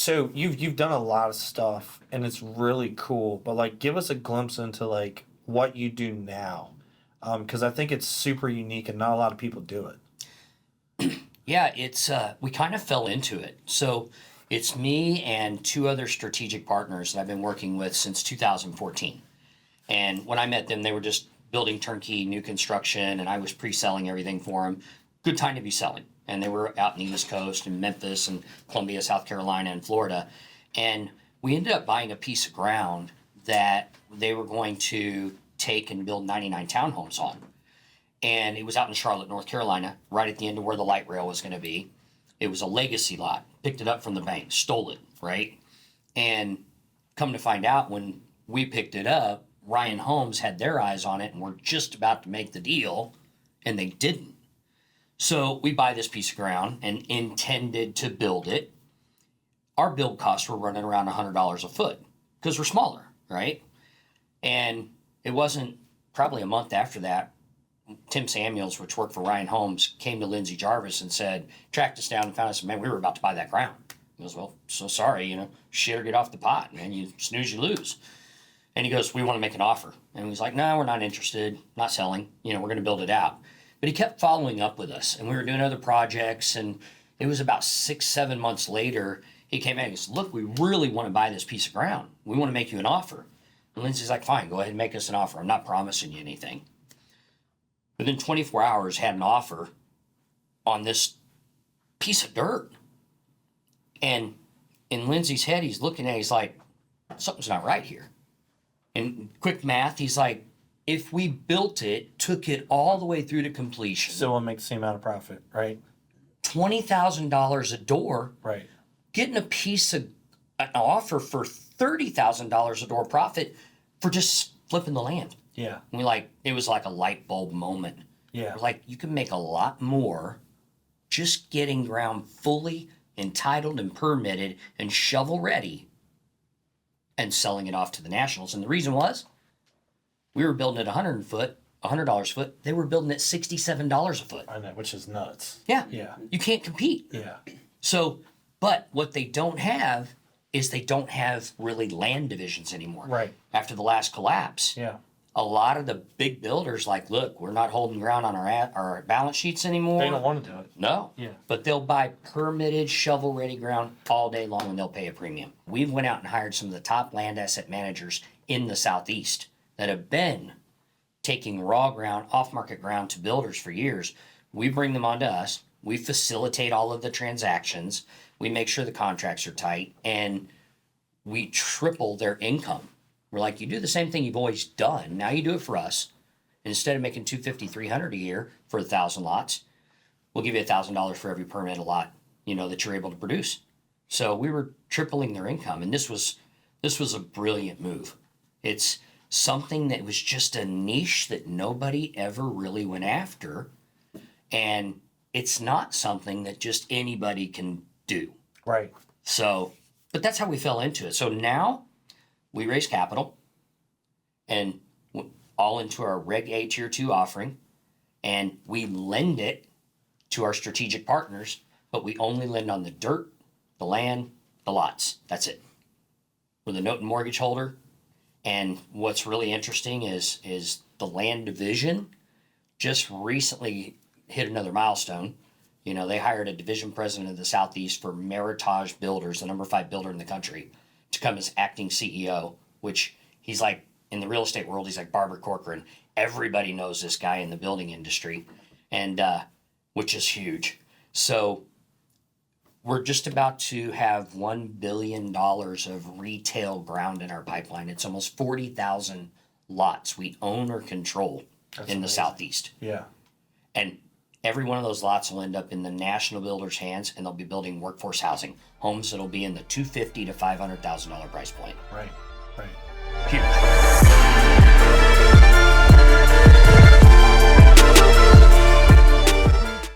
So you've done a lot of stuff, and it's really cool. But like, give us a glimpse into like what you do now, because I think it's super unique, and not a lot of people do it. Yeah, it's we kind of fell into it. So it's me and two other strategic partners that I've been working with since 2014. And when I met them, they were just building turnkey new construction, and I was pre-selling everything for them. Good time to be selling. And they were out in the East Coast and Memphis and Columbia, South Carolina, and Florida. And we ended up buying a piece of ground that they were going to take and build 99 townhomes on. And it was out in Charlotte, North Carolina, right at the end of where the light rail was going to be. It was a legacy lot. Picked it up from the bank, stole it, right? And come to find out, when we picked it up, Ryan Homes had their eyes on it and were just about to make the deal, and they didn't. So we buy this piece of ground and intended to build it. Our build costs were running around $100 a foot because we're smaller, right? And it wasn't probably a month after that, Tim Samuels, which worked for Ryan Homes, came to Lindsay Jarvis and said, tracked us down and found us, man, we were about to buy that ground. He goes, well, so sorry, shit or get off the pot, man. You snooze, you lose. And he goes, we want to make an offer. And he was like, no, we're not interested, not selling. We're going to build it out. But he kept following up with us, and we were doing other projects. And it was about 6-7 months later, he came in and goes, look, we really want to buy this piece of ground. We want to make you an offer. And Lindsay's like, fine, go ahead and make us an offer. I'm not promising you anything. Within 24 hours, had an offer on this piece of dirt. And in Lindsay's head, he's looking at it, he's like, something's not right here. And quick math, he's like, if we built it, took it all the way through to completion. Still won't make the same amount of profit, right? $20,000 a door. Right. Getting an offer for $30,000 a door profit for just flipping the land. Yeah. And it was like a light bulb moment. Yeah. We're like, you can make a lot more just getting ground fully entitled and permitted and shovel ready and selling it off to the nationals. And the reason was, we were building at $100 a foot. They were building at $67 a foot. I know, which is nuts. Yeah. Yeah. You can't compete. Yeah. So, but what they don't have is they don't have really land divisions anymore. Right. After the last collapse. Yeah. A lot of the big builders look, we're not holding ground on our balance sheets anymore. They don't want to do it. No. Yeah. But they'll buy permitted, shovel-ready ground all day long, and they'll pay a premium. We've went out and hired some of the top land asset managers in the Southeast that have been taking raw ground, off-market ground to builders for years. We bring them onto us. We facilitate all of the transactions. We make sure the contracts are tight, and we triple their income. We're like, you do the same thing you've always done. Now you do it for us. And instead of making $250, $300 a year for 1,000 lots, we'll give you $1,000 for every permit a lot, that you're able to produce. So we were tripling their income, and this was a brilliant move. It's something that was just a niche that nobody ever really went after, and it's not something that just anybody can do. Right. So, but that's how we fell into it. So now we raise capital and all into our Reg A Tier 2 offering, and we lend it to our strategic partners, but we only lend on the dirt, the land, the lots. That's it. We're the note and mortgage holder. And what's really interesting is the land division just recently hit another milestone. They hired a division president of the Southeast for Meritage Builders, the number 5 builder in the country, to come as acting CEO, which he's like, in the real estate world, he's like Barbara Corcoran. Everybody knows this guy in the building industry, and which is huge. So we're just about to have $1 billion of retail ground in our pipeline. It's almost 40,000 lots we own or control. That's in amazing. The Southeast. Yeah. And every one of those lots will end up in the national builders' hands, and they'll be building workforce housing, homes that'll be in the $250,000 to $500,000 price point. Right. Huge.